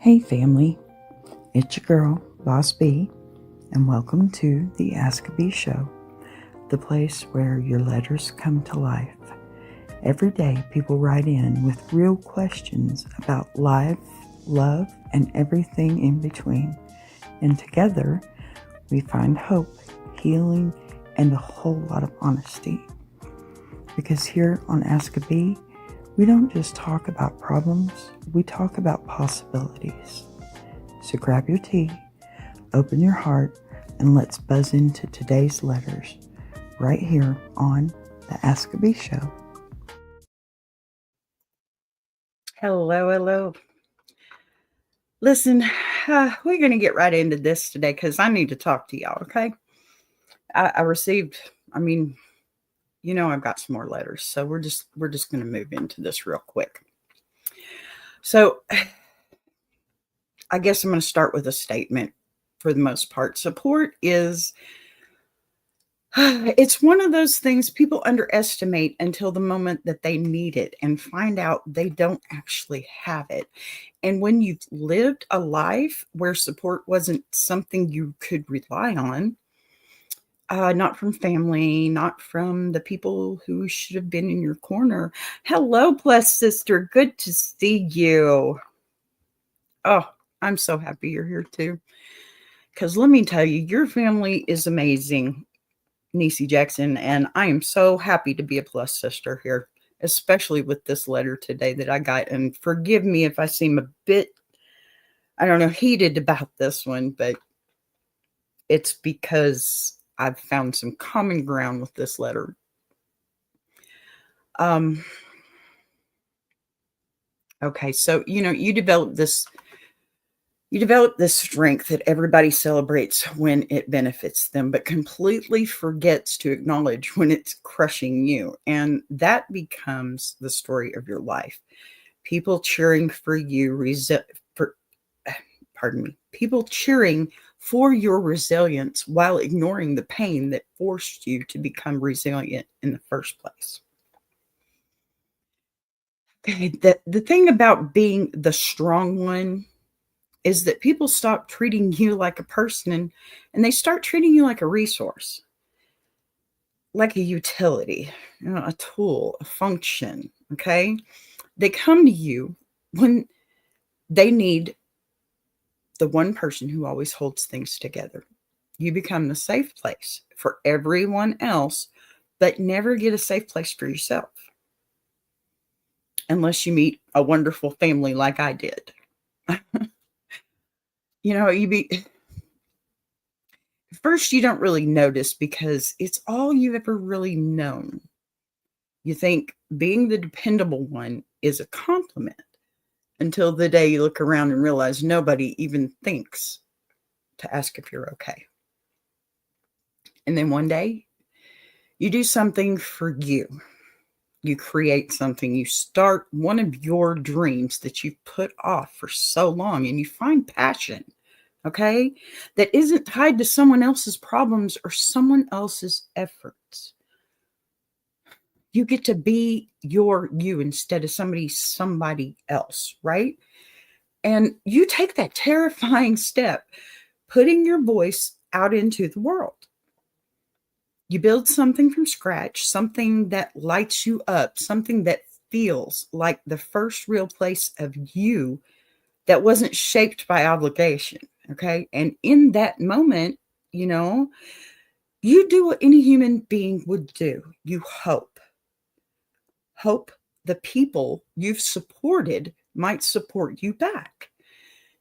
Hey family, it's your girl, Boss B, and welcome to the Ask a Bee Show, the place where your letters come to life. Every day people write in with real questions about life, love, and everything in between. And together, we find hope, healing, and a whole lot of honesty. Because here on Ask a Bee, we don't just talk about problems, we talk about possibilities. So grab your tea, open your heart, and let's buzz into today's letters right here on the Ask a Bee Show. Hello. Listen, we're going to get right into this today because I need to talk to y'all, okay? I received, I've got some more letters, so we're just going to move into this real quick. So I guess I'm going to start with a statement for the most part. Support is, it's one of those things people underestimate until the moment that they need it and find out they don't actually have it. And when you've lived a life where support wasn't something you could rely on, not from family, not from the people who should have been in your corner. Hello, blessed sister. Good to see you. Oh, I'm so happy you're here too. Because let me tell you, your family is amazing, Niecy Jackson. And I am so happy to be a plus sister here, especially with this letter today that I got. And forgive me if I seem a bit, heated about this one, but it's because I've found some common ground with this letter. Okay, so you develop this strength that everybody celebrates when it benefits them, but completely forgets to acknowledge when it's crushing you. And that becomes the story of your life. People cheering for you, people cheering for your resilience while ignoring the pain that forced you to become resilient in the first place. Okay, the thing about being the strong one is that people stop treating you like a person and they start treating you like a resource, like a utility, a tool, a function. Okay. They come to you when they need the one person who always holds things together. You become the safe place for everyone else, but never get a safe place for yourself. Unless you meet a wonderful family like I did. First, you don't really notice because it's all you've ever really known. You think being the dependable one is a compliment until the day you look around and realize nobody even thinks to ask if you're okay. And then one day you do something for you. You create something. You start one of your dreams that you've put off for so long, and you find passion. Okay, that isn't tied to someone else's problems or someone else's efforts. You get to be you instead of somebody else, right? And you take that terrifying step, putting your voice out into the world. You build something from scratch, something that lights you up, something that feels like the first real place of you that wasn't shaped by obligation. Okay. And in that moment, you do what any human being would do. You hope the people you've supported might support you back.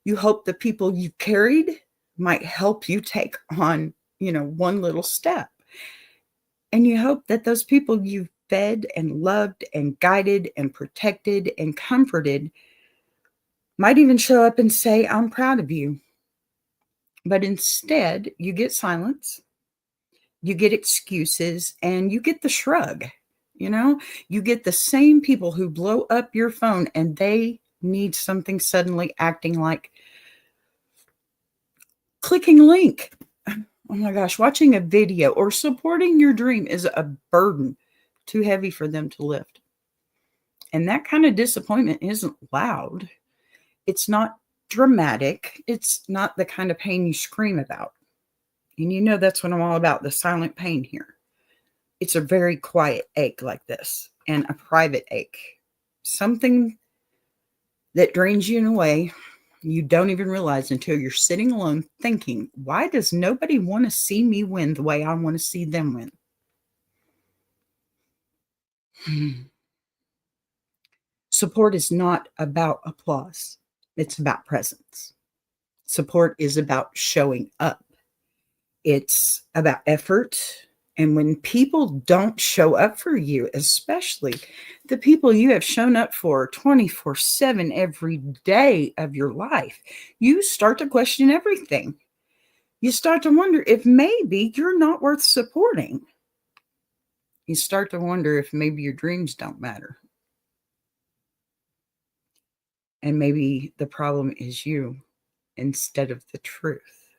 You hope the people you carried might help you take on, one little step. And you hope that those people you fed and loved and guided and protected and comforted might even show up and say, I'm proud of you. But instead, you get silence, you get excuses, and you get the shrug. You get the same people who blow up your phone and they need something suddenly acting like clicking a link. Oh my gosh, watching a video or supporting your dream is a burden too heavy for them to lift. And that kind of disappointment isn't loud. It's not dramatic. It's not the kind of pain you scream about. And you know that's what I'm all about, the silent pain here. It's a very quiet ache like this, and a private ache. Something that drains you in a way you don't even realize until you're sitting alone thinking, why does nobody want to see me win the way I want to see them win? Support is not about applause. It's about presence. Support is about showing up. It's about effort. And when people don't show up for you, especially the people you have shown up for 24/7 every day of your life, you start to question everything. You start to wonder if maybe you're not worth supporting. You start to wonder if maybe your dreams don't matter. And maybe the problem is you instead of the truth,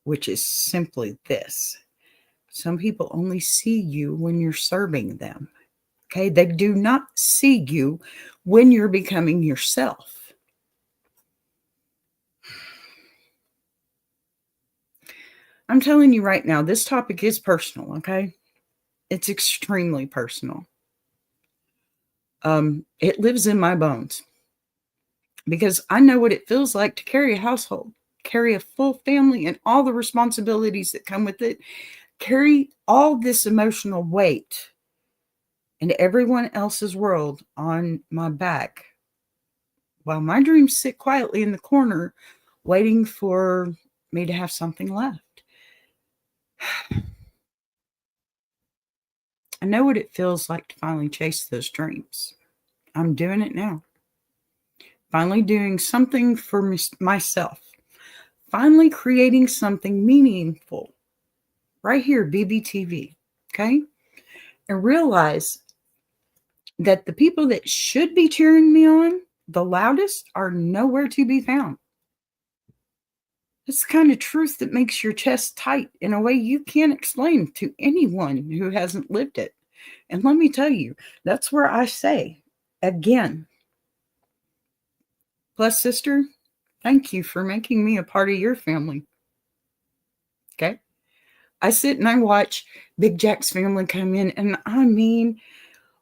which is simply this. Some people only see you when you're serving them. Okay. They do not see you when you're becoming yourself. I'm telling you right now, this topic is personal. Okay. It's extremely personal. It lives in my bones because I know what it feels like to carry a household, carry a full family and all the responsibilities that come with it, carry all this emotional weight and everyone else's world on my back while my dreams sit quietly in the corner waiting for me to have something left. I know what it feels like to finally chase those dreams. I'm doing it now. Finally doing something for myself. Finally creating something meaningful. Right here, BBTV. Okay? And realize that the people that should be cheering me on the loudest are nowhere to be found. It's the kind of truth that makes your chest tight in a way you can't explain to anyone who hasn't lived it. And let me tell you, that's where I say, again, plus, sister, thank you for making me a part of your family. Okay? I sit and I watch Big Jack's family come in, and I mean,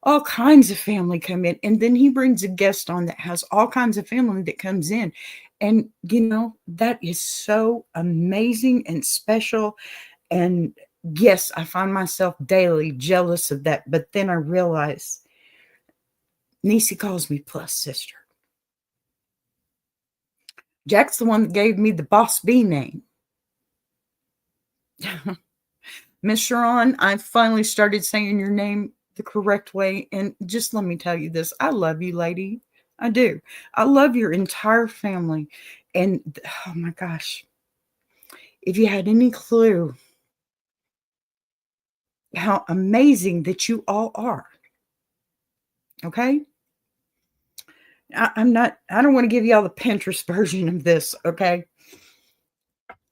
all kinds of family come in. And then he brings a guest on that has all kinds of family that comes in. And, that is so amazing and special. And yes, I find myself daily jealous of that. But then I realize Niecy calls me plus sister. Jack's the one that gave me the Boss B name. Miss Sharon, I finally started saying your name the correct way. And just let me tell you this. I love you, lady. I do. I love your entire family. And oh my gosh, if you had any clue how amazing that you all are. Okay. I don't want to give you all the Pinterest version of this. Okay.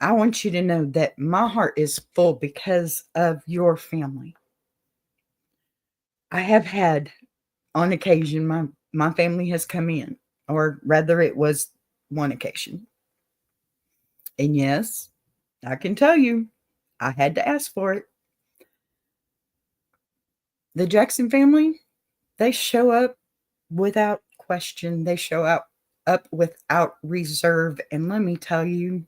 I want you to know that my heart is full because of your family. I have had on occasion, my family has come in, or rather it was one occasion. And yes, I can tell you, I had to ask for it. The Jackson family, they show up without question. They show up without reserve. And let me tell you,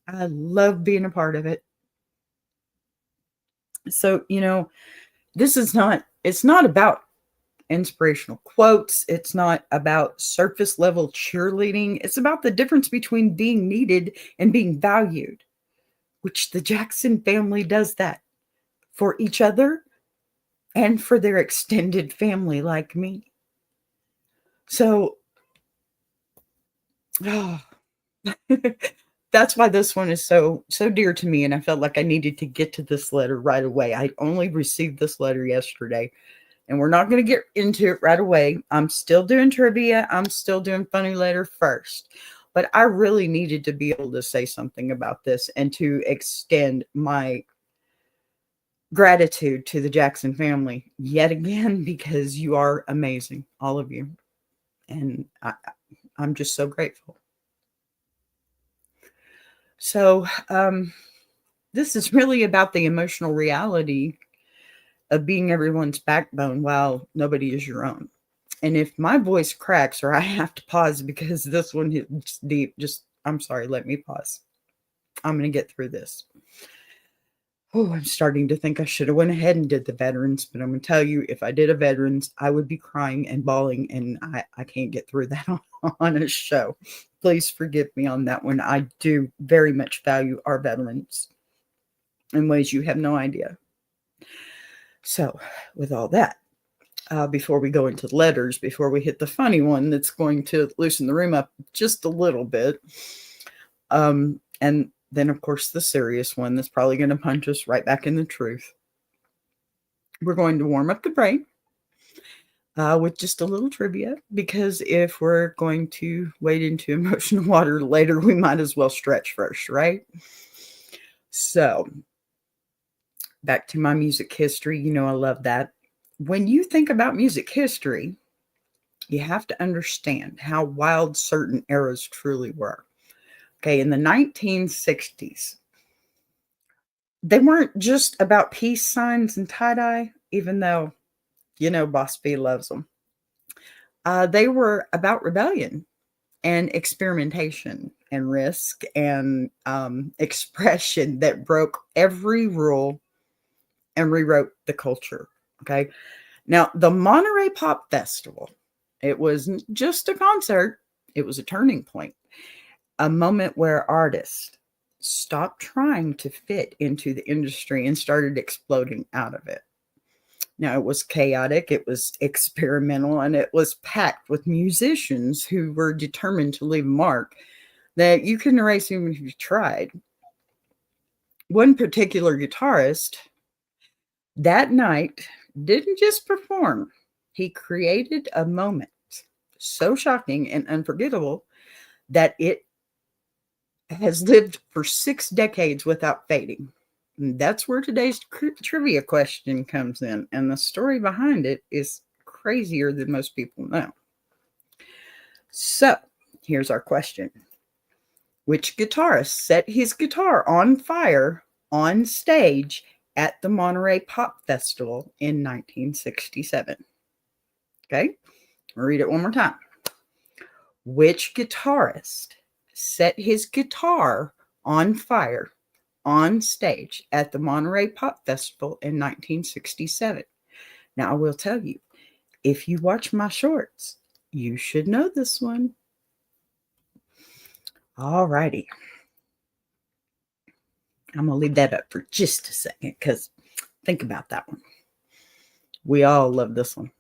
I love being a part of it. So, it's not about inspirational quotes. It's not about surface level cheerleading. It's about the difference between being needed and being valued, which the Jackson family does that for each other and for their extended family like me. So, that's why this one is so dear to me. And I felt like I needed to get to this letter right away. I only received this letter yesterday. And we're not going to get into it right away. I'm still doing trivia. I'm still doing funny letter first. But I really needed to be able to say something about this and to extend my gratitude to the Jackson family yet again, because you are amazing, all of you. And I'm just so grateful. So this is really about the emotional reality of being everyone's backbone while nobody is your own. And if my voice cracks or I have to pause because this one hits deep, I'm sorry, let me pause. I'm going to get through this. Oh, I'm starting to think I should have went ahead and did the veterans, but I'm going to tell you, if I did a veterans, I would be crying and bawling, and I can't get through that on a show. Please forgive me on that one. I do very much value our veterans in ways you have no idea. So, with all that, before we go into the letters, before we hit the funny one that's going to loosen the room up just a little bit, and then, of course, the serious one that's probably going to punch us right back in the truth. We're going to warm up the brain with just a little trivia, because if we're going to wade into emotional water later, we might as well stretch first, right? So, back to my music history. You know, I love that. When you think about music history, you have to understand how wild certain eras truly were. Okay, in the 1960s, they weren't just about peace signs and tie-dye, even though, you know, Boss B loves them. They were about rebellion and experimentation and risk and expression that broke every rule and rewrote the culture. Okay. Now, the Monterey Pop Festival, it wasn't just a concert, it was a turning point, a moment where artists stopped trying to fit into the industry and started exploding out of it. Now, it was chaotic, it was experimental, and it was packed with musicians who were determined to leave a mark that you couldn't erase even if you tried. One particular guitarist that night didn't just perform, he created a moment so shocking and unforgettable that it has lived for 6 decades without fading. And that's where today's trivia question comes in. And the story behind it is crazier than most people know. So here's our question. Which guitarist set his guitar on fire on stage at the Monterey Pop Festival in 1967? Okay, I'll read it one more time. Which guitarist set his guitar on fire on stage at the Monterey Pop Festival in 1967? Now, I will tell you, if you watch my shorts, you should know this one. All righty. I'm going to leave that up for just a second because think about that one. We all love this one.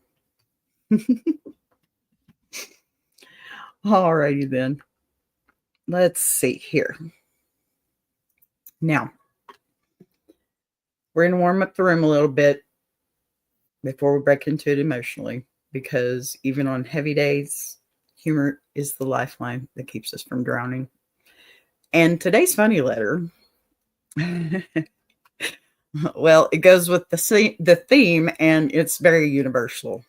All righty then. Let's see here. Now, we're going to warm up the room a little bit before we break into it emotionally, because even on heavy days, humor is the lifeline that keeps us from drowning. And today's funny letter, well, it goes with the theme, and it's very universal.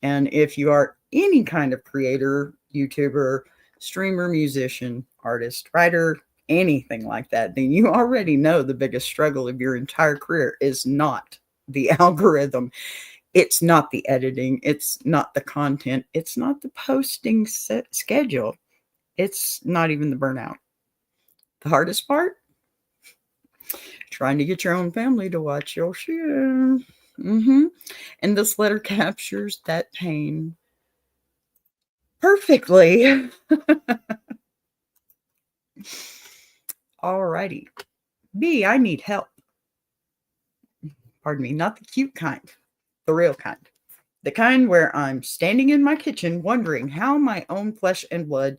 And if you are any kind of creator, YouTuber, streamer, musician, artist, writer, anything like that, then you already know the biggest struggle of your entire career is not the algorithm. It's not the editing. It's not the content. It's not the posting schedule. It's not even the burnout. The hardest part? Trying to get your own family to watch your show. And this letter captures that pain perfectly. Alrighty. B, I need help. Pardon me, not the cute kind, the real kind. The kind where I'm standing in my kitchen wondering how my own flesh and blood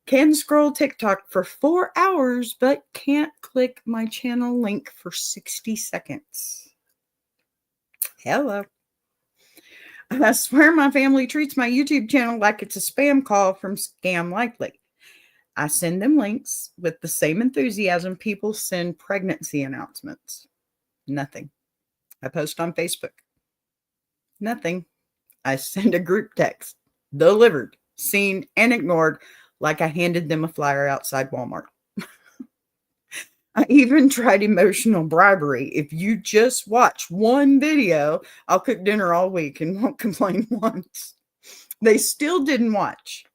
can scroll TikTok for 4 hours but can't click my channel link for 60 seconds. Hello. I swear my family treats my YouTube channel like it's a spam call from Scam Likely. I send them links with the same enthusiasm people send pregnancy announcements. Nothing. I post on Facebook. Nothing. I send a group text. Delivered. seen, and ignored like I handed them a flyer outside Walmart. I even tried emotional bribery. If you just watch one video, I'll cook dinner all week and won't complain once. They still didn't watch.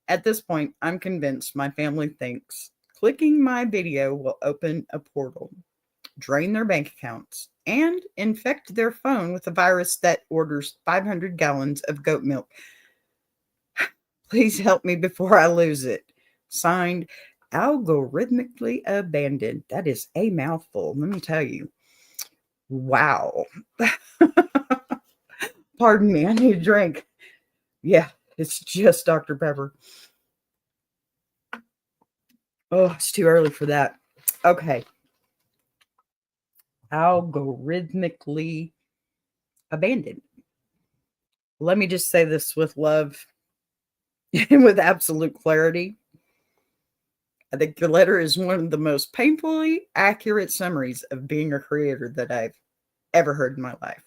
At this point, I'm convinced my family thinks clicking my video will open a portal, drain their bank accounts, and infect their phone with a virus that orders 500 gallons of goat milk. Please help me before I lose it. Signed, algorithmically abandoned. That is a mouthful, let me tell you. Wow. Pardon me, I need a drink. Yeah, it's just Dr. Pepper. Oh, it's too early for that. Okay. Algorithmically abandoned. Let me just say this with love and with absolute clarity. I think your letter is one of the most painfully accurate summaries of being a creator that I've ever heard in my life.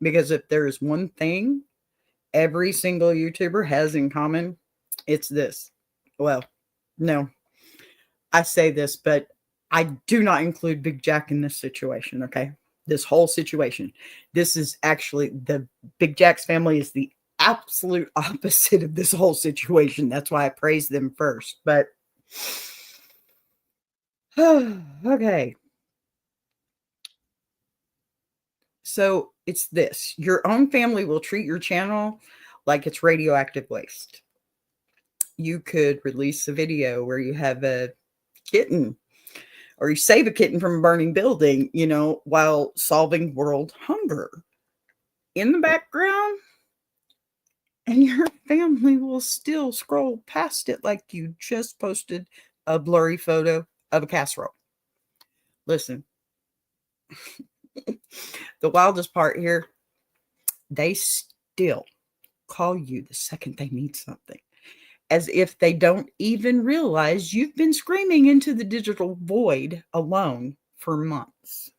Because if there is one thing every single YouTuber has in common, it's this. Well, no, I say this, but I do not include Big Jack in this situation, okay? This whole situation. This is actually the Big Jack's family is the absolute opposite of this whole situation. That's why I praise them first. But okay. So it's this. Your own family will treat your channel like it's radioactive waste. You could release a video where you have a kitten or you save a kitten from a burning building, while solving world hunger in the background, and your family will still scroll past it like you just posted a blurry photo of a casserole. Listen, the wildest part here, they still call you the second they need something, as if they don't even realize you've been screaming into the digital void alone for months.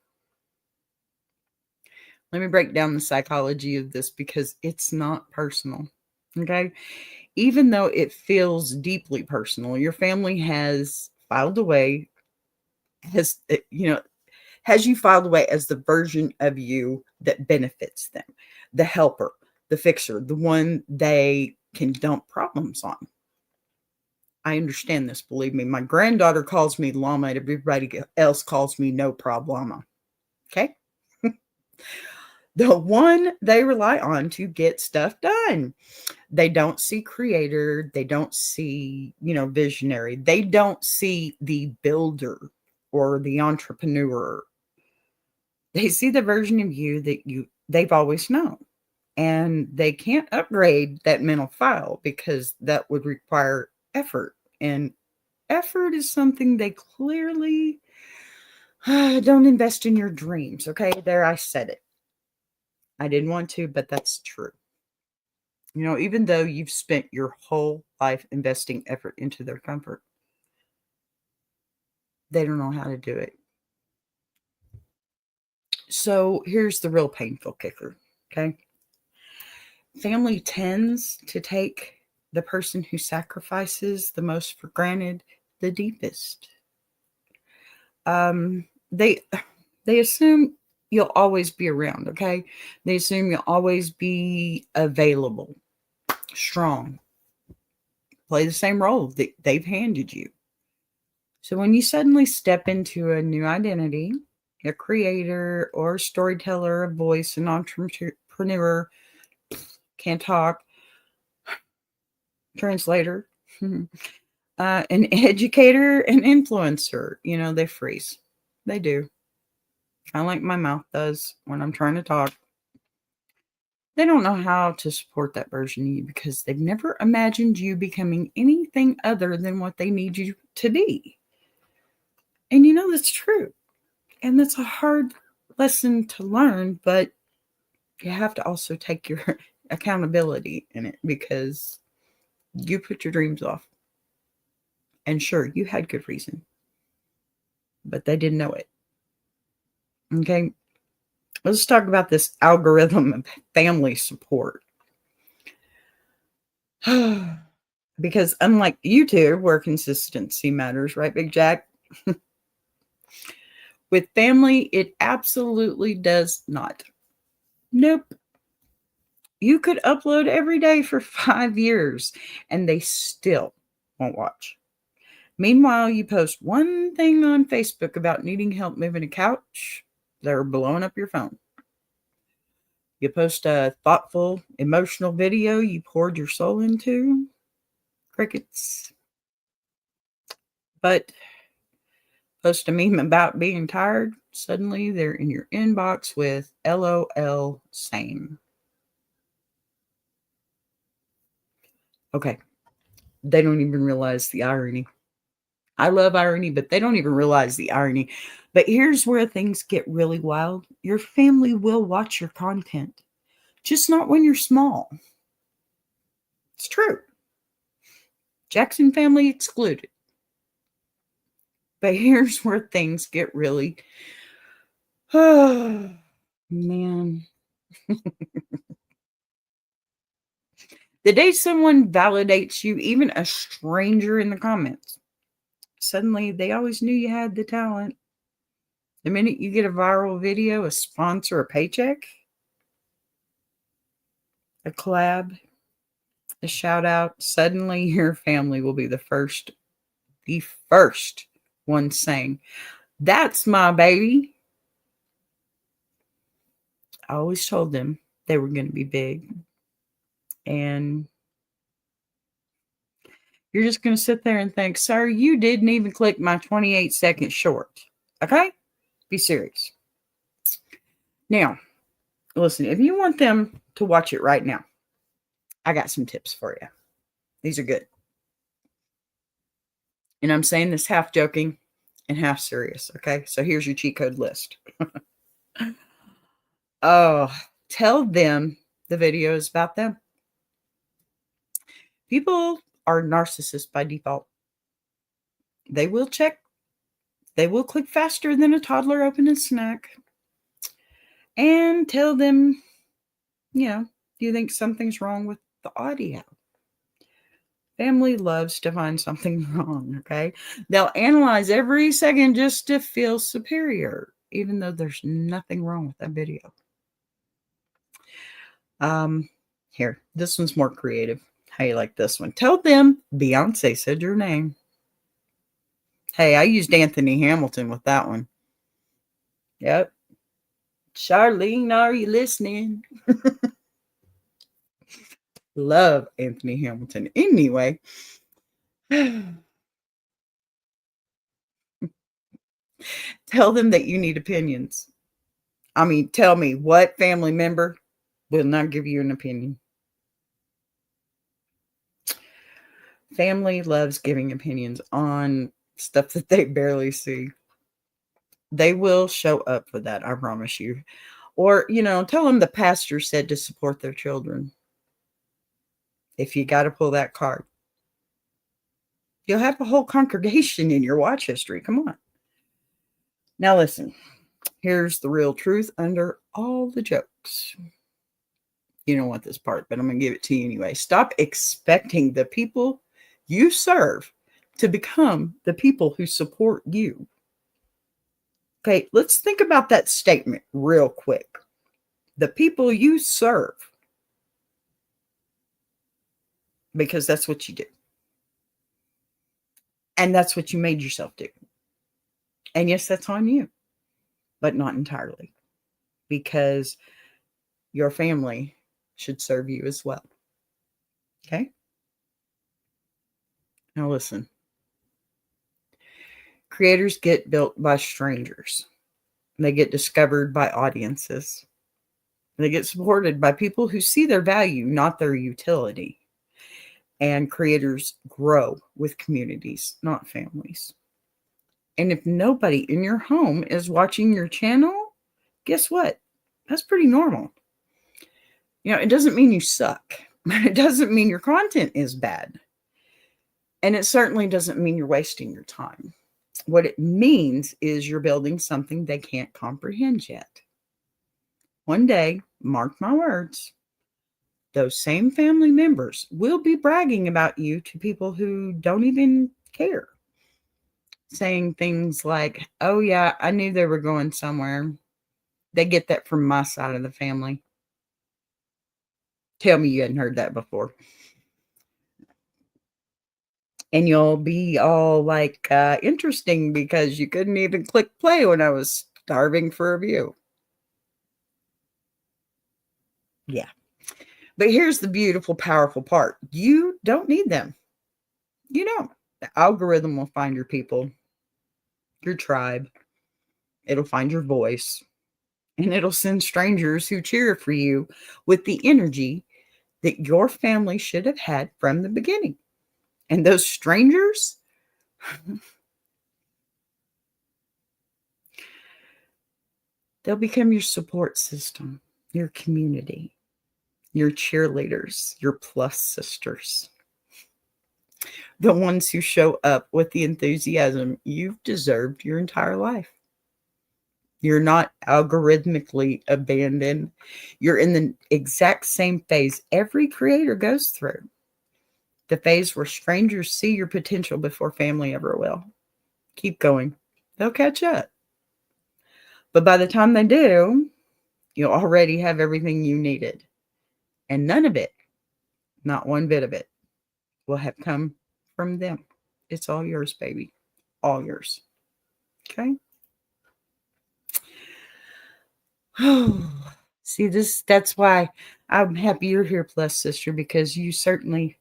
Let me break down the psychology of this because it's not personal. Okay. Even though it feels deeply personal, your family has filed away, has you filed away as the version of you that benefits them, the helper, the fixer, the one they can dump problems on. I understand this, believe me. My granddaughter calls me llama, and everybody else calls me no problema. Okay? The one they rely on to get stuff done. They don't see creator. They don't see, visionary. They don't see the builder or the entrepreneur. They see the version of you that they've always known. And they can't upgrade that mental file because that would require effort. And effort is something they clearly don't invest in your dreams. Okay, there, I said it. I didn't want to, but that's true. Even though you've spent your whole life investing effort into their comfort, they don't know how to do it. So here's the real painful kicker. Okay. Family tends to take the person who sacrifices the most for granted the deepest. They assume you'll always be around, okay? They assume you'll always be available, strong, play the same role that they've handed you. So when you suddenly step into a new identity, a creator or storyteller, a voice, an entrepreneur, can't talk, translator, an educator, an influencer, they freeze. They do. Kind of like my mouth does when I'm trying to talk. They don't know how to support that version of you because they've never imagined you becoming anything other than what they need you to be. And that's true. And that's a hard lesson to learn, but you have to also take your accountability in it because you put your dreams off. And sure, you had good reason, but they didn't know it. Okay. Let's talk about this algorithm of family support. Because unlike YouTube, where consistency matters, right, Big Jack? With family, it absolutely does not. Nope. You could upload every day for 5 years and they still won't watch. Meanwhile, you post one thing on Facebook about needing help moving a couch, they're blowing up your phone. You post a thoughtful, emotional video you poured your soul into, crickets. But post a meme about being tired, suddenly they're in your inbox with LOL same. Okay, they don't even realize the irony. I love irony, but they don't even realize the irony. But here's where things get really wild. Your family will watch your content, just not when you're small. It's true. Jackson family excluded. But here's where things get really, oh, man. The day someone validates you, even a stranger in the comments, suddenly they always knew you had the talent. The minute you get a viral video, a sponsor, a paycheck, a collab, a shout out, suddenly your family will be the first one saying, "That's my baby." I always told them they were going to be big. And you're just going to sit there and think, "Sir, you didn't even click my 28-second short." Okay? Be serious. Now, listen, if you want them to watch it right now, I got some tips for you. These are good. And I'm saying this half joking and half serious. Okay? So here's your cheat code list. Oh, tell them the video is about them. People are narcissists by default. They will check. They will click faster than a toddler opening a snack. And tell them, do you think something's wrong with the audio? Family loves to find something wrong, okay? They'll analyze every second just to feel superior, even though there's nothing wrong with that video. Here, this one's more creative. How you like this one? Tell them Beyonce said your name. Hey, I used Anthony Hamilton with that one. Yep. Charlene, are you listening? Love Anthony Hamilton. Anyway. Tell them that you need opinions. I mean, tell me, what family member will not give you an opinion? Family loves giving opinions on stuff that they barely see. They will show up for that, I promise you. Or, tell them the pastor said to support their children. If you got to pull that card, you'll have a whole congregation in your watch history. Come on. Now listen, here's the real truth under all the jokes. You don't want this part, but I'm going to give it to you anyway. Stop expecting the people you serve to become the people who support you. Okay, let's think about that statement real quick. The people you serve, because that's what you do. And that's what you made yourself do. And yes, that's on you, but not entirely, because your family should serve you as well. Okay? Now listen. Creators get built by strangers. They get discovered by audiences. They get supported by people who see their value, not their utility. And creators grow with communities, not families. And if nobody in your home is watching your channel, guess what? That's pretty normal. It doesn't mean you suck. It doesn't mean your content is bad. And it certainly doesn't mean you're wasting your time. What it means is you're building something they can't comprehend yet. One day, mark my words, those same family members will be bragging about you to people who don't even care, saying things like, oh, yeah, I knew they were going somewhere. They get that from my side of the family. Tell me you hadn't heard that before. And you'll be all like, interesting because you couldn't even click play when I was starving for a view. Yeah. But here's the beautiful, powerful part. You don't need them. You don't. The algorithm will find your people, your tribe. It'll find your voice, and it'll send strangers who cheer for you with the energy that your family should have had from the beginning. And those strangers, they'll become your support system, your community, your cheerleaders, your plus sisters, the ones who show up with the enthusiasm you've deserved your entire life. You're not algorithmically abandoned. You're in the exact same phase every creator goes through. The phase where strangers see your potential before family ever will. Keep going. They'll catch up. But by the time they do, you'll already have everything you needed. And none of it, not one bit of it, will have come from them. It's all yours, baby. All yours. Okay? See, that's why I'm happy you're here, plus sister, because you certainly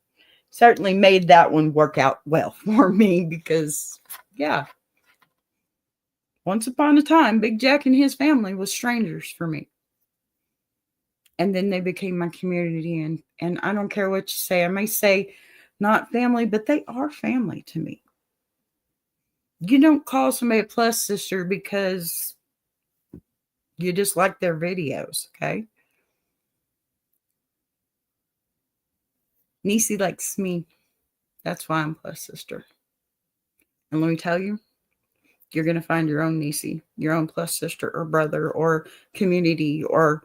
made that one work out well for me. Because yeah, once upon a time, Big Jack and his family was strangers for me. And then they became my community, and I don't care what you say. I may say not family, but they are family to me. You don't call somebody a plus sister because you just like their videos, okay? Niecy likes me. That's why I'm plus sister. And let me tell you, you're going to find your own Niecy, your own plus sister or brother or community, or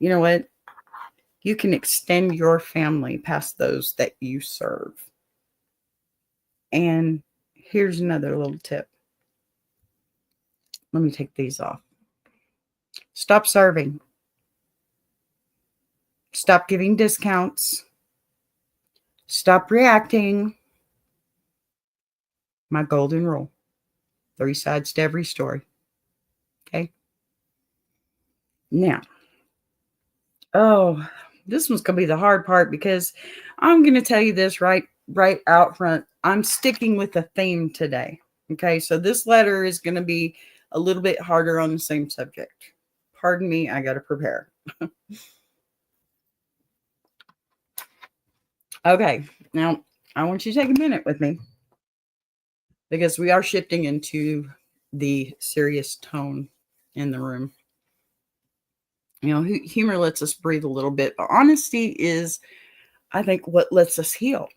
you know what? You can extend your family past those that you serve. And here's another little tip. Let me take these off. Stop serving. Stop giving discounts. Stop reacting. My golden rule. 3 sides to every story. Okay? Now, this one's going to be the hard part, because I'm going to tell you this right out front. I'm sticking with a theme today. Okay? So this letter is going to be a little bit harder on the same subject. Pardon me, I got to prepare. Okay, now I want you to take a minute with me, because we are shifting into the serious tone in the room. You know, humor lets us breathe a little bit, but honesty is, I think, what lets us heal.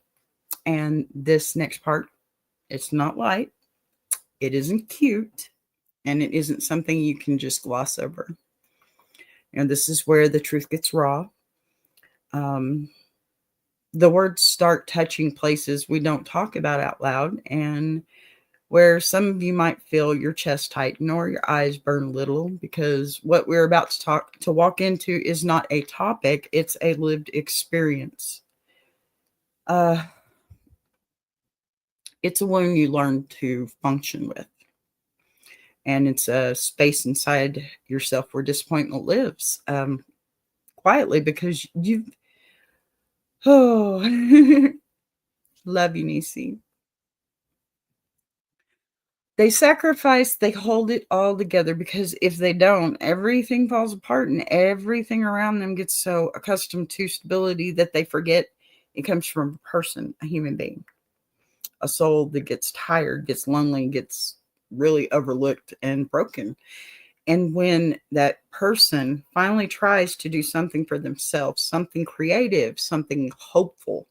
And this next part, it's not light, it isn't cute, and it isn't something you can just gloss over. And this is where the truth gets raw. The words start touching places we don't talk about out loud, and where some of you might feel your chest tighten or your eyes burn a little, because what we're about to walk into is not a topic, it's a lived experience. It's a wound you learn to function with. And it's a space inside yourself where disappointment lives, quietly, because love you, Niecy. They sacrifice, they hold it all together, because if they don't, everything falls apart, and everything around them gets so accustomed to stability that they forget it comes from a person, a human being, a soul that gets tired, gets lonely, gets really overlooked and broken. And when that person finally tries to do something for themselves, something creative, something hopeful,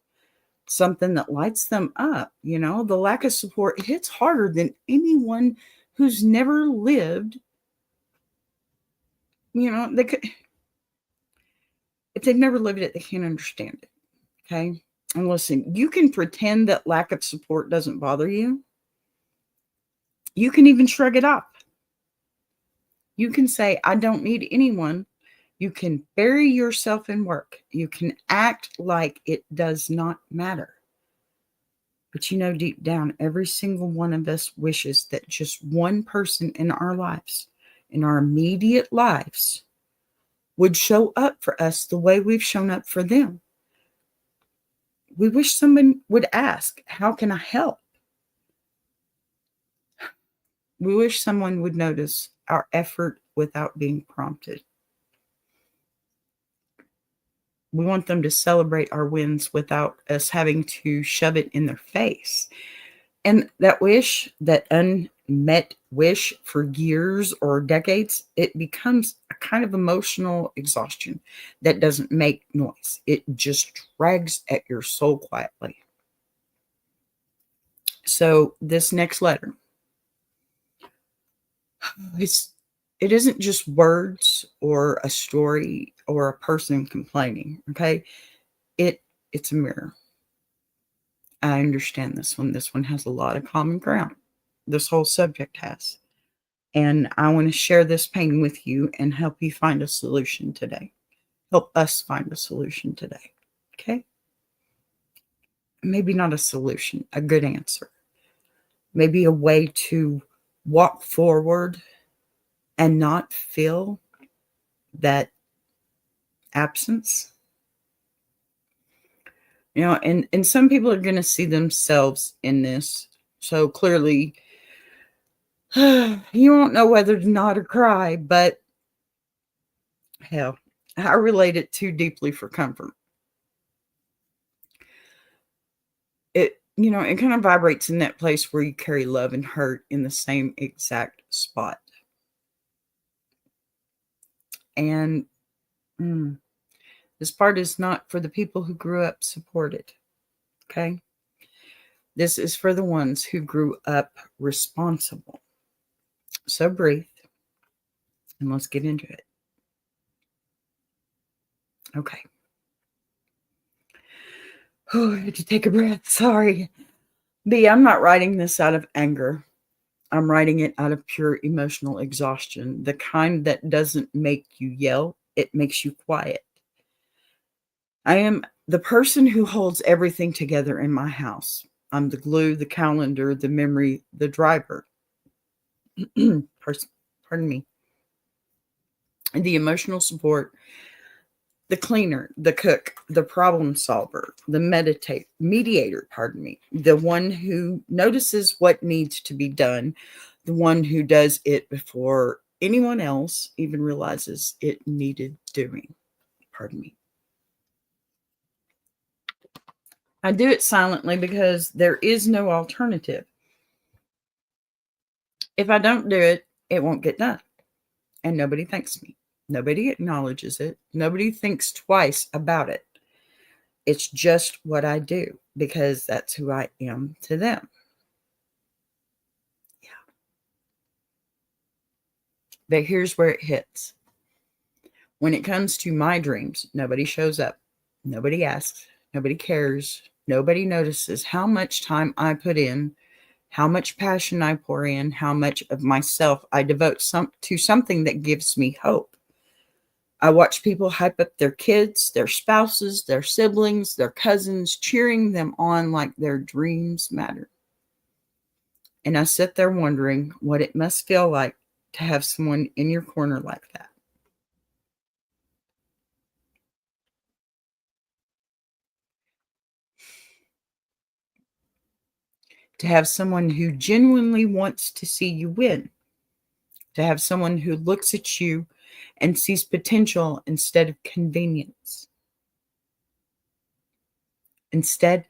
something that lights them up, the lack of support, it hits harder than anyone who's never lived. They could, if they've never lived it, they can't understand it. Okay. And listen, you can pretend that lack of support doesn't bother you. You can even shrug it off. You can say, I don't need anyone. You can bury yourself in work. You can act like it does not matter. But you know, deep down, every single one of us wishes that just one person in our lives, in our immediate lives, would show up for us the way we've shown up for them. We wish someone would ask, how can I help? We wish someone would notice our effort without being prompted. We want them to celebrate our wins without us having to shove it in their face. And that wish, that unmet wish for years or decades, it becomes a kind of emotional exhaustion that doesn't make noise. It just drags at your soul quietly. So this next letter, it isn't just words or a story or a person complaining, okay? It's a mirror. I understand this one. This one has a lot of common ground. This whole subject has. And I want to share this pain with you and help you find a solution today. Help us find a solution today. Okay? Maybe not a solution, a good answer. Maybe a way to walk forward and not feel that absence. You know, and some people are going to see themselves in this. So clearly, you won't know whether to nod or cry, but hell, I relate it too deeply for comfort. It kind of vibrates in that place where you carry love and hurt in the same exact spot. And this part is not for the people who grew up supported. Okay. This is for the ones who grew up responsible. So breathe and let's get into it. Okay. Oh, I had to take a breath. Sorry. B, I'm not writing this out of anger. I'm writing it out of pure emotional exhaustion, the kind that doesn't make you yell, it makes you quiet. I am the person who holds everything together in my house. I'm the glue, the calendar, the memory, the driver. Pardon me. And the emotional support, the cleaner, the cook, the problem solver, the mediator, the one who notices what needs to be done, the one who does it before anyone else even realizes it needed doing. Pardon me. I do it silently because there is no alternative. If I don't do it, it won't get done. And nobody thanks me. Nobody acknowledges it. Nobody thinks twice about it. It's just what I do because that's who I am to them. Yeah. But here's where it hits. When it comes to my dreams, nobody shows up. Nobody asks. Nobody cares. Nobody notices how much time I put in, how much passion I pour in, how much of myself I devote to something that gives me hope. I watch people hype up their kids, their spouses, their siblings, their cousins, cheering them on like their dreams matter. And I sit there wondering what it must feel like to have someone in your corner like that. To have someone who genuinely wants to see you win. To have someone who looks at you and sees potential instead of convenience. Instead,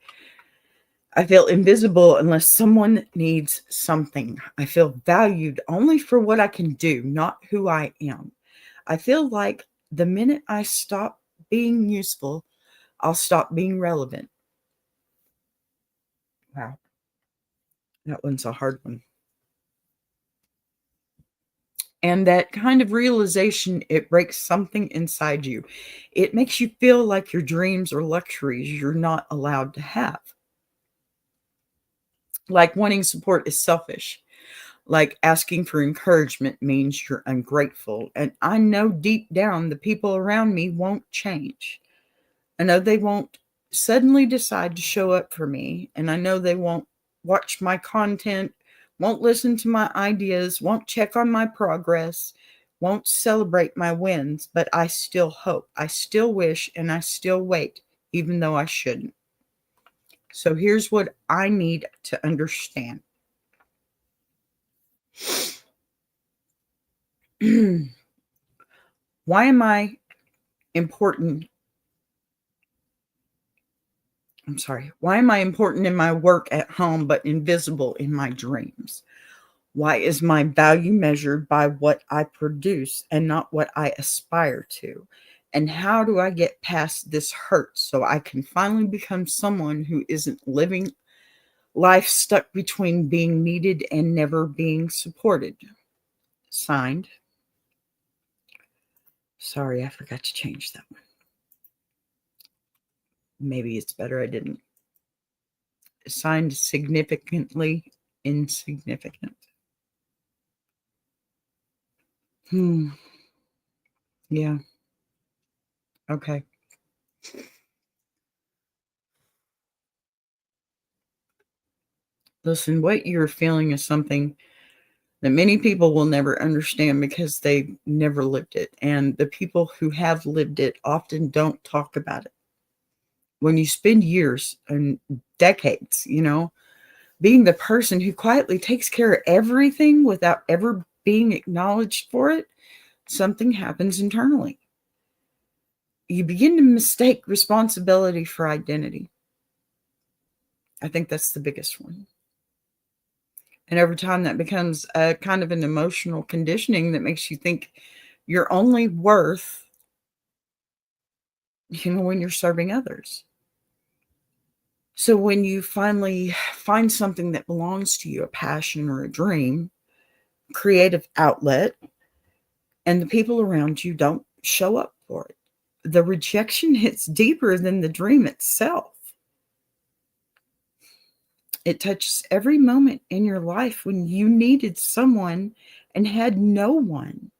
I feel invisible unless someone needs something. I feel valued only for what I can do, not who I am. I feel like the minute I stop being useful, I'll stop being relevant. Wow, that one's a hard one. And that kind of realization, it breaks something inside you. It makes you feel like your dreams are luxuries you're not allowed to have. Like wanting support is selfish. Like asking for encouragement means you're ungrateful. And I know deep down the people around me won't change. I know they won't suddenly decide to show up for me. And I know they won't watch my content, won't listen to my ideas, won't check on my progress, won't celebrate my wins. But I still hope, I still wish, and I still wait, even though I shouldn't. So here's what I need to understand. Why am I important? I'm sorry. Why am I important in my work at home, but invisible in my dreams? Why is my value measured by what I produce and not what I aspire to? And how do I get past this hurt so I can finally become someone who isn't living life stuck between being needed and never being supported? Signed. Sorry, I forgot to change that one. Maybe it's better I didn't. Signed, significantly insignificant. Yeah. Okay. Listen, what you're feeling is something that many people will never understand because they never lived it. And the people who have lived it often don't talk about it. When you spend years and decades, being the person who quietly takes care of everything without ever being acknowledged for it, something happens internally. You begin to mistake responsibility for identity. I think that's the biggest one. And over time, that becomes a kind of an emotional conditioning that makes you think you're only worth, when you're serving others. So when you finally find something that belongs to you, a passion or a dream, creative outlet, and the people around you don't show up for it, the rejection hits deeper than the dream itself. It touches every moment in your life when you needed someone and had no one.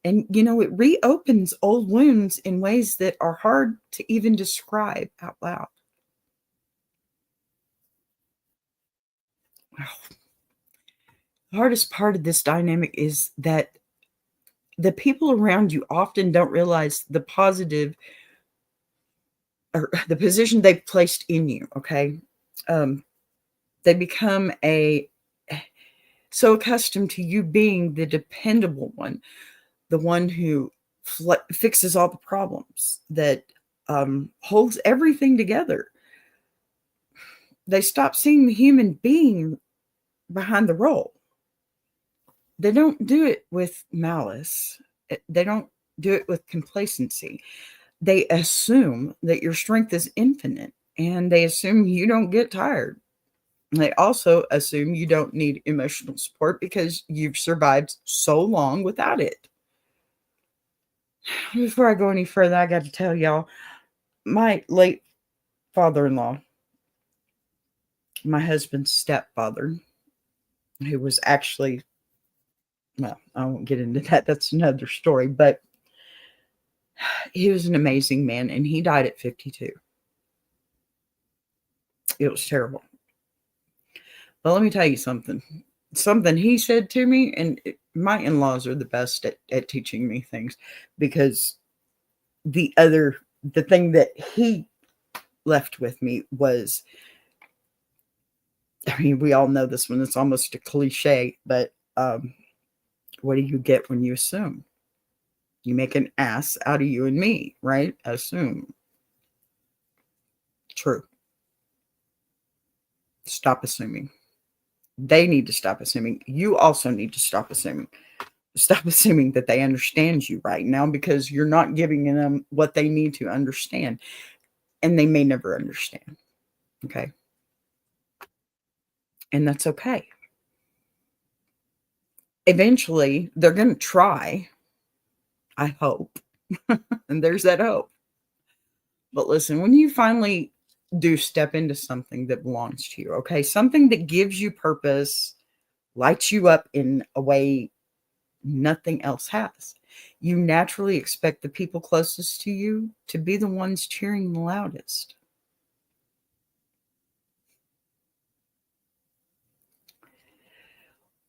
And, it reopens old wounds in ways that are hard to even describe out loud. The hardest part of this dynamic is that the people around you often don't realize the positive or the position they've placed in you. Okay. Um, they become so accustomed to you being the dependable one, the one who fixes all the problems, that holds everything together. They stop seeing the human being behind the role. They don't do it with malice. They don't do it with complacency. They assume that your strength is infinite, and they assume you don't get tired. They also assume you don't need emotional support because you've survived so long without it. Before I go any further, I got to tell y'all, my late father-in-law, my husband's stepfather, who was actually, well, I won't get into that. That's another story, but he was an amazing man, and he died at 52. It was terrible. But let me tell you something. Something he said to me, and my in-laws are the best at teaching me things, because the thing that he left with me was, I mean, we all know this one. It's almost a cliche, but what do you get when you assume? You make an ass out of you and me, right? Assume. True. Stop assuming. They need to stop assuming. You also need to stop assuming. Stop assuming that they understand you right now, because you're not giving them what they need to understand, and they may never understand. Okay. And that's okay. Eventually, they're going to try, I hope. And there's that hope. But listen, when you finally do step into something that belongs to you, okay, something that gives you purpose, lights you up in a way nothing else has, you naturally expect the people closest to you to be the ones cheering the loudest.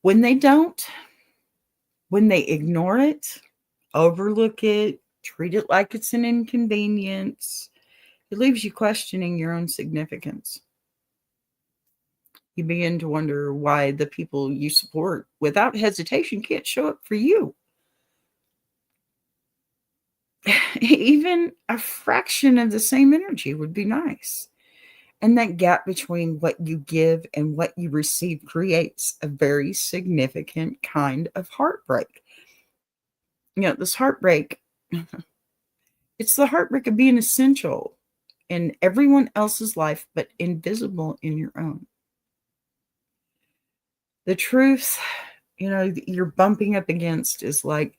When they don't, when they ignore it, overlook it, treat it like it's an inconvenience, it leaves you questioning your own significance. You begin to wonder why the people you support without hesitation can't show up for you. Even a fraction of the same energy would be nice. And that gap between what you give and what you receive creates a very significant kind of heartbreak. This heartbreak, it's the heartbreak of being essential in everyone else's life, but invisible in your own. The truth, you're bumping up against is like,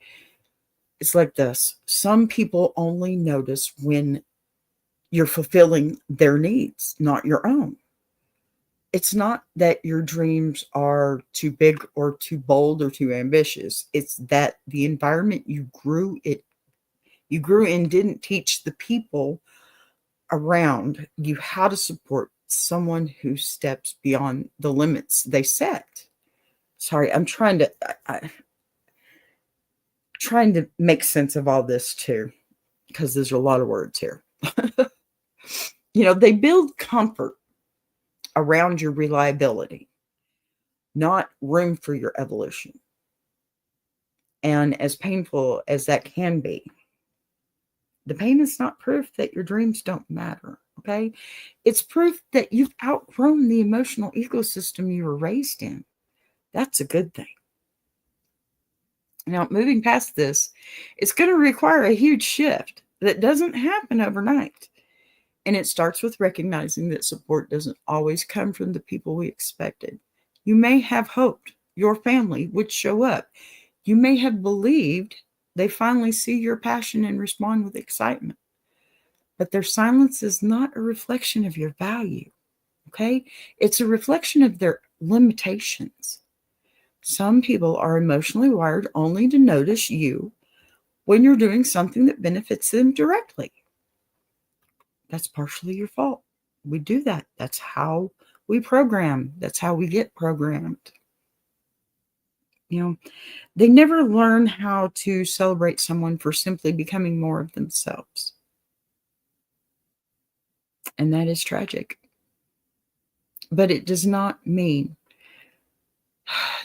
it's like this. Some people only notice when you're fulfilling their needs, not your own. It's not that your dreams are too big or too bold or too ambitious. It's that the environment you grew in didn't teach the people around you how to support someone who steps beyond the limits they set. Sorry, I'm trying to make sense of all this too, because there's a lot of words here. They build comfort around your reliability, not room for your evolution. And as painful as that can be, the pain is not proof that your dreams don't matter, okay? It's proof that you've outgrown the emotional ecosystem you were raised in. That's a good thing. Now, moving past this, it's going to require a huge shift that doesn't happen overnight. And it starts with recognizing that support doesn't always come from the people we expected. You may have hoped your family would show up. You may have believed they finally see your passion and respond with excitement. But their silence is not a reflection of your value, okay? It's a reflection of their limitations. Some people are emotionally wired only to notice you when you're doing something that benefits them directly. That's partially your fault. We do that. That's how we program. That's how we get programmed. They never learn how to celebrate someone for simply becoming more of themselves. And that is tragic. But it does not mean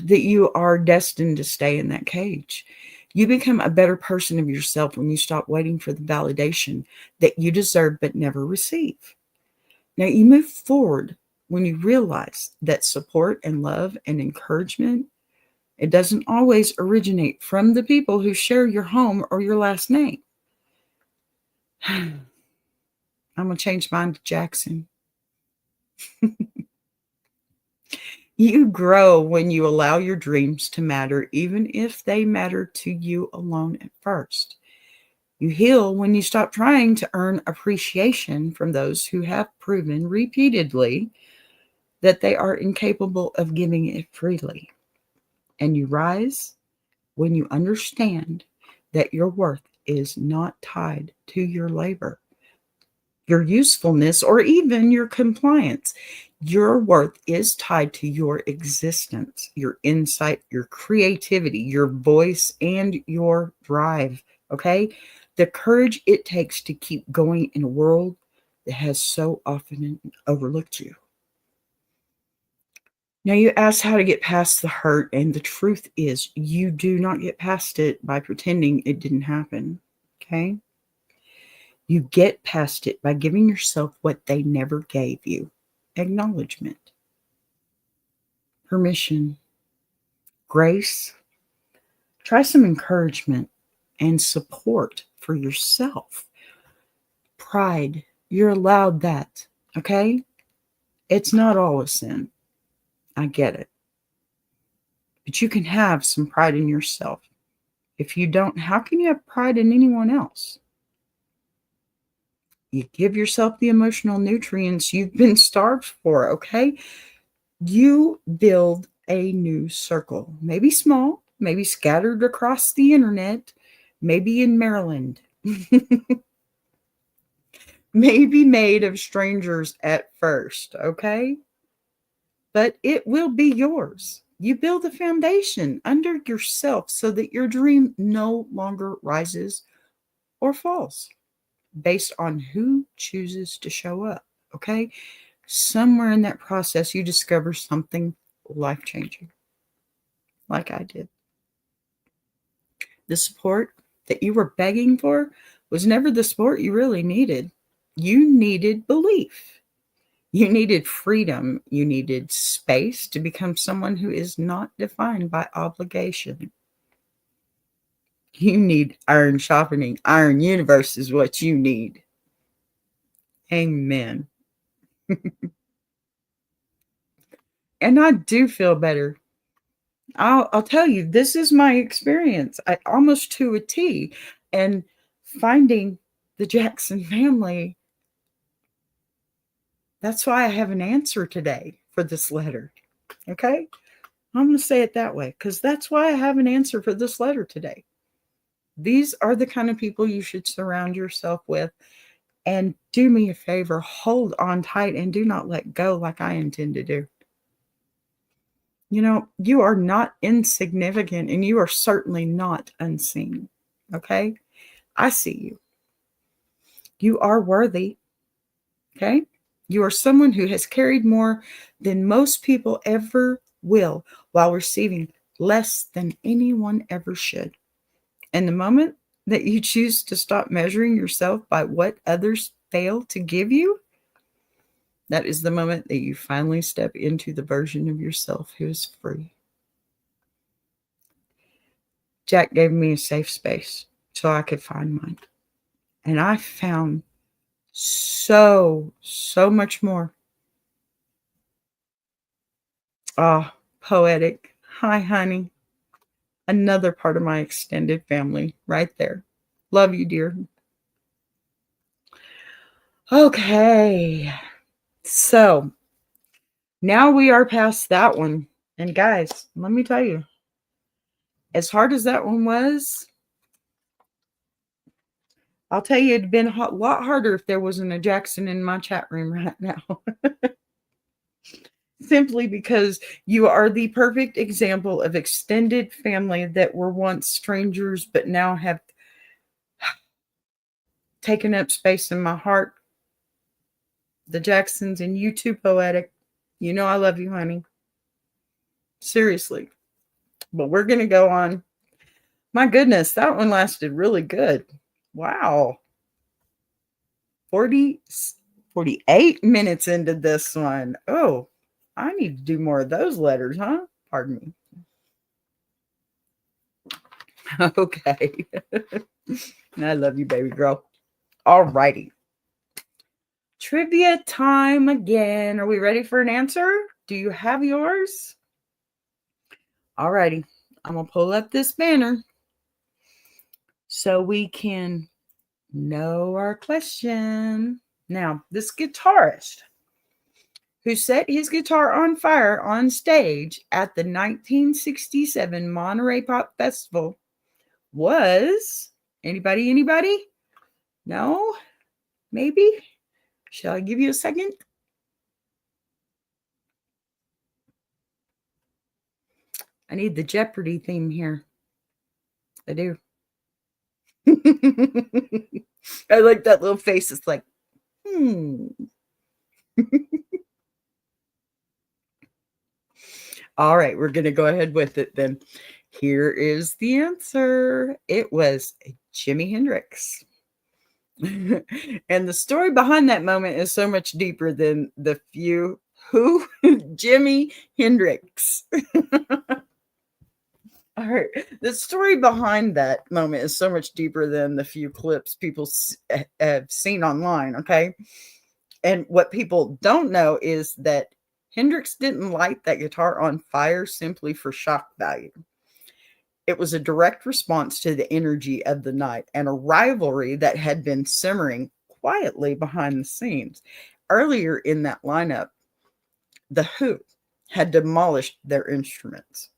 that you are destined to stay in that cage. You become a better person of yourself when you stop waiting for the validation that you deserve but never receive. Now, you move forward when you realize that support and love and encouragement, it doesn't always originate from the people who share your home or your last name. I'm going to change mine to Jackson. You grow when you allow your dreams to matter, even if they matter to you alone at first. You heal when you stop trying to earn appreciation from those who have proven repeatedly that they are incapable of giving it freely. And you rise when you understand that your worth is not tied to your labor, your usefulness, or even your compliance. Your worth is tied to your existence, your insight, your creativity, your voice, and your drive. Okay? The courage it takes to keep going in a world that has so often overlooked you. Now, you ask how to get past the hurt, and the truth is, you do not get past it by pretending it didn't happen. Okay? You get past it by giving yourself what they never gave you: acknowledgement, permission, grace. Try some encouragement and support for yourself. Pride, you're allowed that. Okay? It's not all a sin. I get it. But you can have some pride in yourself. If you don't, how can you have pride in anyone else? You give yourself the emotional nutrients you've been starved for, okay? You build a new circle, maybe small, maybe scattered across the internet, maybe in Maryland, maybe made of strangers at first, okay? But it will be yours. You build a foundation under yourself so that your dream no longer rises or falls based on who chooses to show up, okay? Somewhere in that process, you discover something life changing, like I did. The support that you were begging for was never the support you really needed. You needed belief. You needed freedom. You needed space to become someone who is not defined by obligation. You need iron sharpening. Iron universe is what you need. Amen. And I do feel better. I'll tell you, this is my experience. Almost to a T. And finding the Jackson family, that's why I have an answer today for this letter. Okay? I'm going to say it that way because that's why I have an answer for this letter today. These are the kind of people you should surround yourself with. And do me a favor, hold on tight and do not let go like I intend to do. You know, you are not insignificant and you are certainly not unseen. Okay? I see you. You are worthy. Okay? You are someone who has carried more than most people ever will while receiving less than anyone ever should. And the moment that you choose to stop measuring yourself by what others fail to give you, that is the moment that you finally step into the version of yourself who is free. Jack gave me a safe space so I could find mine. And I found so much more. Ah, poetic. Hi, honey. Another part of my extended family right there. Love you, dear. Okay. So now we are past that one. And guys, let me tell you, as hard as that one was, I'll tell you it'd been a lot harder if there wasn't a Jackson in my chat room right now. Simply because you are the perfect example of extended family that were once strangers but now have taken up space in my heart. The Jacksons and you too, Poetic. You know I love you, honey. Seriously. But we're going to go on. My goodness, that one lasted really good. Wow. 48 minutes into this one. Oh, I need to do more of those letters, huh? Pardon me. Okay. I love you, baby girl. All righty. Trivia time again. Are we ready for an answer? Do you have yours? All righty. I'm going to pull up this banner so we can know our question. Now, this guitarist who set his guitar on fire on stage at the 1967 Monterey Pop Festival was anybody? No? Maybe? Shall I give you a second? I need the Jeopardy theme here. I do. I like that little face. It's like, All right, we're going to go ahead with it then. Here is the answer. It was Jimi Hendrix. And the story behind that moment is so much deeper than the few who Jimi Hendrix. All right. The story behind that moment is so much deeper than the few clips people have seen online. Okay. And what people don't know is that Hendrix didn't light that guitar on fire simply for shock value. It was a direct response to the energy of the night and a rivalry that had been simmering quietly behind the scenes. Earlier in that lineup, the Who had demolished their instruments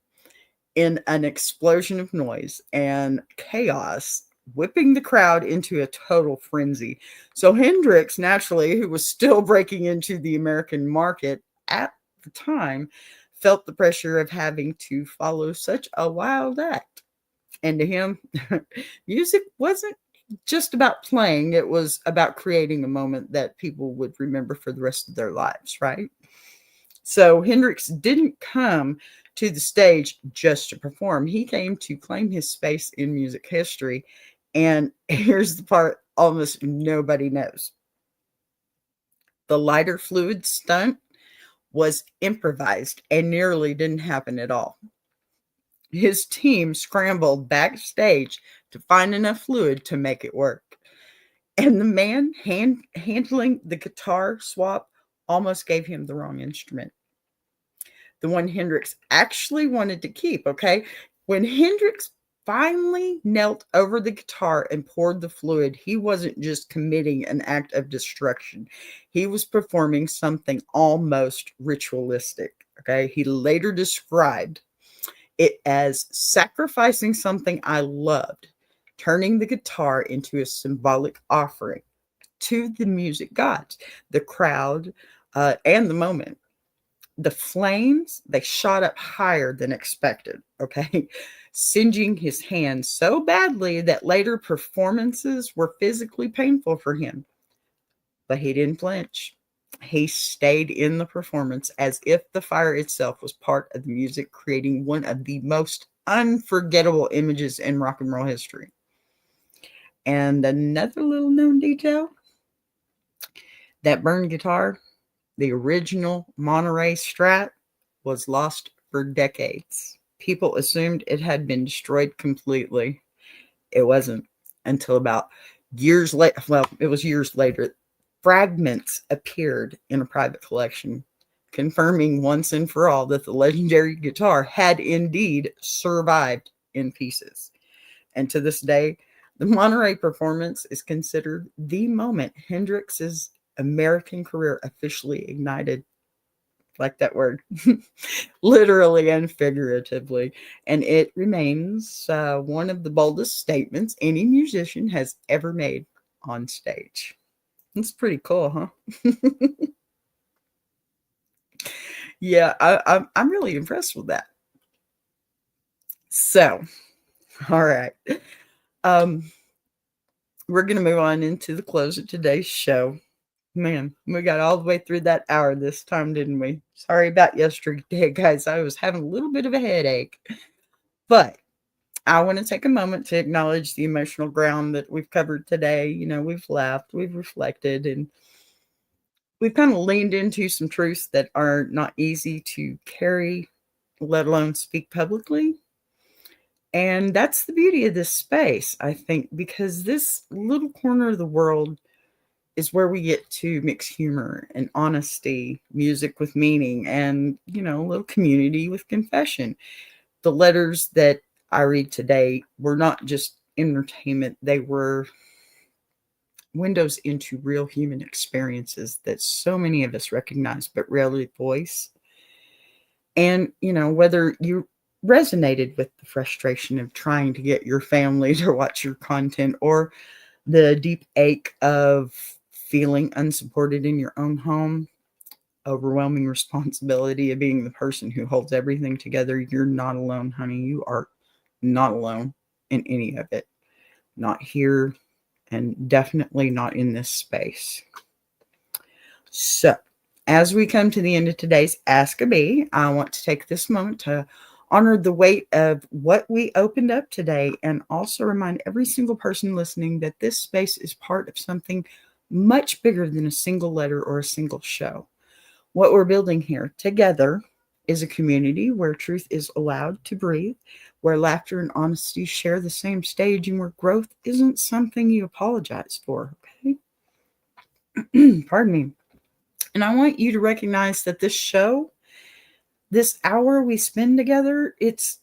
in an explosion of noise and chaos, whipping the crowd into a total frenzy. So Hendrix, naturally, who was still breaking into the American market at the time, felt the pressure of having to follow such a wild act. And to him, music wasn't just about playing, it was about creating a moment that people would remember for the rest of their lives, right? So Hendrix didn't come to the stage just to perform. He came to claim his space in music history. And here's the part almost nobody knows. The lighter fluid stunt was improvised and nearly didn't happen at all. His team scrambled backstage to find enough fluid to make it work. And the man handling the guitar swap almost gave him the wrong instrument. The one Hendrix actually wanted to keep, okay? When Hendrix finally knelt over the guitar and poured the fluid, he wasn't just committing an act of destruction. He was performing something almost ritualistic, okay? He later described it as sacrificing something I loved, turning the guitar into a symbolic offering to the music gods, the crowd, and the moment. The flames, they shot up higher than expected, okay? Singeing his hands so badly that later performances were physically painful for him. But he didn't flinch. He stayed in the performance as if the fire itself was part of the music, creating one of the most unforgettable images in rock and roll history. And another little known detail, that burned guitar, the original Monterey Strat, was lost for decades. People assumed it had been destroyed completely. It wasn't until about years later. Well, it was years later. Fragments appeared in a private collection, confirming once and for all that the legendary guitar had indeed survived in pieces. And to this day, the Monterey performance is considered the moment Hendrix's American career officially ignited. Like that word, literally and figuratively. And it remains one of the boldest statements any musician has ever made on stage. It's pretty cool, huh? Yeah, I'm really impressed with that. So, all right. We're going to move on into the close of today's show. Man, we got all the way through that hour this time, didn't we? Sorry about yesterday, guys. I was having a little bit of a headache. But I want to take a moment to acknowledge the emotional ground that we've covered today. You know, we've laughed, we've reflected, and we've kind of leaned into some truths that are not easy to carry, let alone speak publicly. And that's the beauty of this space, I think, because this little corner of the world is where we get to mix humor and honesty, music with meaning, and, you know, a little community with confession. The letters that I read today were not just entertainment, they were windows into real human experiences that so many of us recognize but rarely voice. And, you know, whether you resonated with the frustration of trying to get your family to watch your content, or the deep ache of feeling unsupported in your own home, overwhelming responsibility of being the person who holds everything together, you're not alone, honey. You are not alone in any of it. Not here, and definitely not in this space. So, as we come to the end of today's Ask a Bee, I want to take this moment to honor the weight of what we opened up today, and also remind every single person listening that this space is part of something much bigger than a single letter or a single show. What we're building here together is a community where truth is allowed to breathe, where laughter and honesty share the same stage, and where growth isn't something you apologize for, okay? Pardon me. And I want you to recognize that this show, this hour we spend together, it's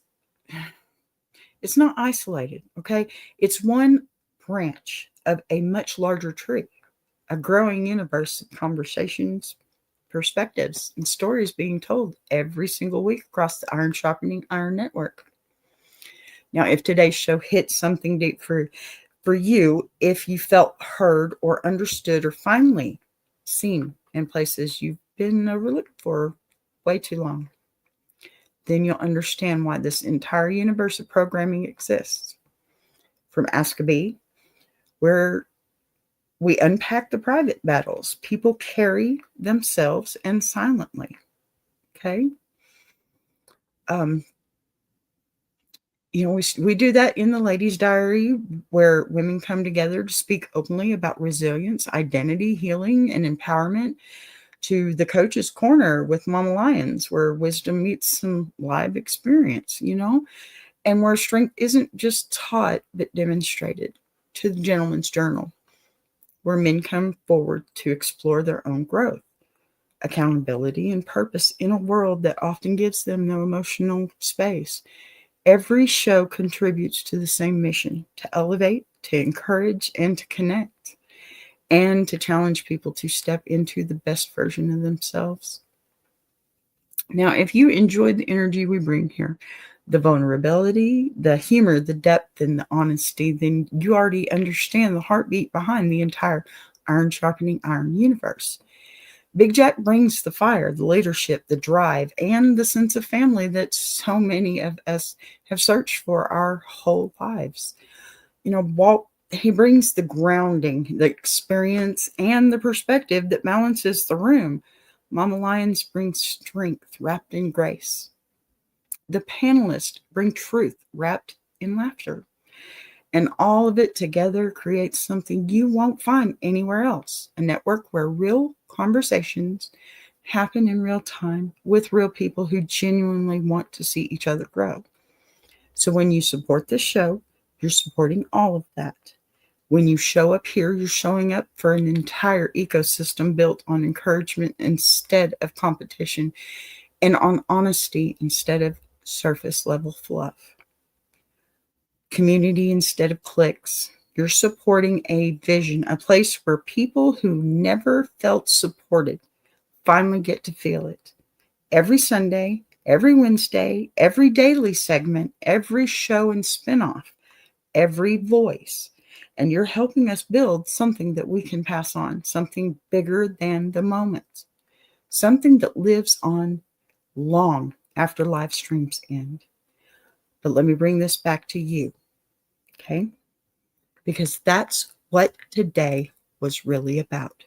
not isolated, okay? It's one branch of a much larger tree, a growing universe of conversations, perspectives, and stories being told every single week across the Iron Sharpening Iron Network. Now, if today's show hit something deep for you, if you felt heard or understood or finally seen in places you've been overlooked for way too long, then you'll understand why this entire universe of programming exists. From Ask a Bee, where we unpack the private battles people carry themselves and silently. Okay. Um, we do that in the Ladies' Diary, where women come together to speak openly about resilience, identity, healing, and empowerment, to the Coach's Corner with Mama Lions, where wisdom meets some live experience, and where strength isn't just taught but demonstrated, to the Gentleman's Journal, where men come forward to explore their own growth, accountability, and purpose in a world that often gives them no emotional space. Every show contributes to the same mission: to elevate, to encourage, and to connect, and to challenge people to step into the best version of themselves. Now, if you enjoyed the energy we bring here, the vulnerability, the humor, the depth, and the honesty, then you already understand the heartbeat behind the entire Iron Sharpening Iron universe. Big Jack brings the fire, the leadership, the drive, and the sense of family that so many of us have searched for our whole lives. Walt, he brings the grounding, the experience, and the perspective that balances the room. Mama Lions brings strength wrapped in grace. The panelists bring truth wrapped in laughter. And all of it together creates something you won't find anywhere else: a network where real conversations happen in real time with real people who genuinely want to see each other grow. So when you support this show, you're supporting all of that. When you show up here, you're showing up for an entire ecosystem built on encouragement instead of competition, and on honesty instead of surface level fluff. Community instead of clicks. You're supporting a vision, a place where people who never felt supported finally get to feel it. Every Sunday, every Wednesday, every daily segment, every show and spinoff, every voice. And you're helping us build something that we can pass on, something bigger than the moment, something that lives on long after live streams end. But let me bring this back to you, okay? Because that's what today was really about.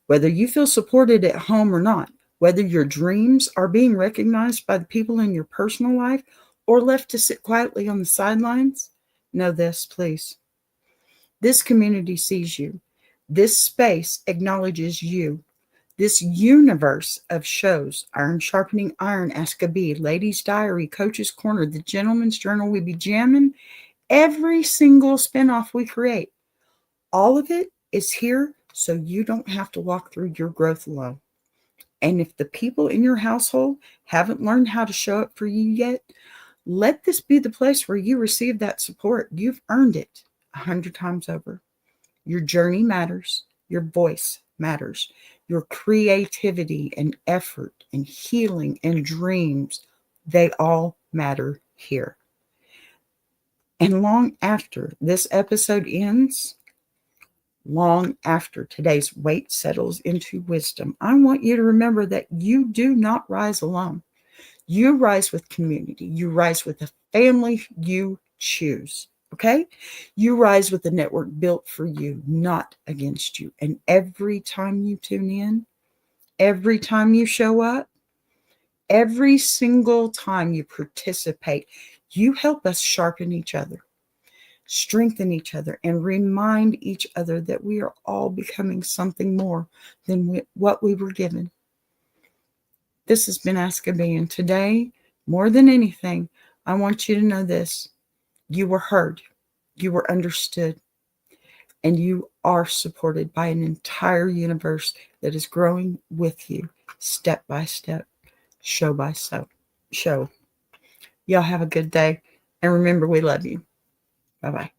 Whether you feel supported at home or not, whether your dreams are being recognized by the people in your personal life or left to sit quietly on the sidelines, know this, please. This community sees you. This space acknowledges you. This universe of shows: Iron Sharpening Iron, Ask a Bee, Ladies' Diary, Coach's Corner, The Gentleman's Journal, We Be Jamming, every single spinoff we create, all of it is here so you don't have to walk through your growth alone. And if the people in your household haven't learned how to show up for you yet, let this be the place where you receive that support. You've earned it 100 times over. Your journey matters. Your voice matters. Your creativity and effort and healing and dreams, they all matter here. And long after this episode ends, long after today's weight settles into wisdom, I want you to remember that you do not rise alone. You rise with community. You rise with the family you choose. Okay? You rise with a network built for you, not against you. And every time you tune in, every time you show up, every single time you participate, you help us sharpen each other, strengthen each other, and remind each other that we are all becoming something more than what we were given. This has been Ask a Bee, and today, more than anything, I want you to know this: you were heard, you were understood, And you are supported by an entire universe that is growing with you, step by step, show by show. Y'all have a good day. And remember, we love you. Bye-bye.